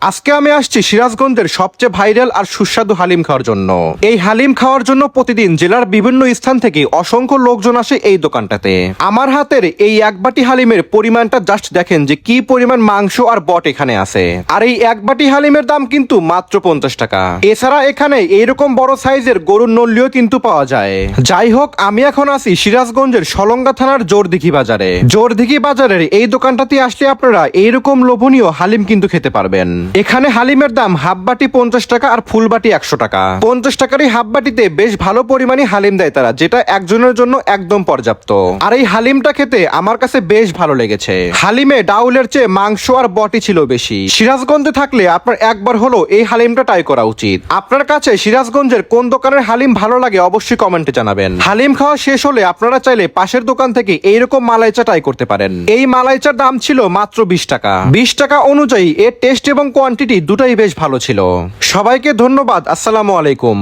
আজকে আমি আসছি সিরাজগঞ্জের সবচেয়ে ভাইরাল আর সুস্বাদু হালিম খাওয়ার জন্য। এই হালিম খাওয়ার জন্য প্রতিদিন জেলার বিভিন্ন স্থান থেকে অসংখ্য লোকজন আসে এই দোকানটাতে। আমার হাতের এই এক বাটি হালিমের পরিমাণটা জাস্ট দেখেন যে কি পরিমাণ মাংস আর বট এখানে আছে। আর এই এক বাটি হালিমের দাম কিন্তু মাত্র 50 টাকা। এছাড়া এখানে এইরকম বড় সাইজের গরুর নল্লিও কিন্তু পাওয়া যায়। যাই হোক, আমি এখন আছি সিরাজগঞ্জের সলঙ্গা থানার জোরদিঘি বাজারে। জোরদিঘি বাজারের এই দোকানটাতে আসলে আপনারা এইরকম লোভনীয় হালিম কিন্তু খেতে পারবেন। এখানে হালিমের দাম হাফ বাটি 50 টাকা আর ফুল বাটি 100 টাকা। 50 টাকার এই হাফ বাটিতে বেশ ভালো পরিমাণে হালিম দেয় তারা, যেটা একজনের জন্য একদম পর্যাপ্ত। আর এই হালিমটা খেতে আমার কাছে বেশ ভালো লেগেছে। হালিমে ডাউলের চেয়ে মাংস আর বটি ছিল বেশি। সিরাজগঞ্জে থাকলে আপনার একবার হলো এই হালিমটা ট্রাই করা উচিত। আপনার কাছে সিরাজগঞ্জের কোন দোকানের হালিম ভালো লাগে অবশ্যই কমেন্টে জানাবেন। হালিম খাওয়া শেষ হলে আপনারা চাইলে পাশের দোকান থেকে এইরকম মালাইচা ট্রাই করতে পারেন। এই মালাইচার দাম ছিল মাত্র 20 টাকা। 20 টাকা অনুযায়ী এর টেস্ট এবং কোয়ান্টিটি দুটাই বেশ ভালো ছিল। সবাইকে ধন্যবাদ। আসসালামু আলাইকুম।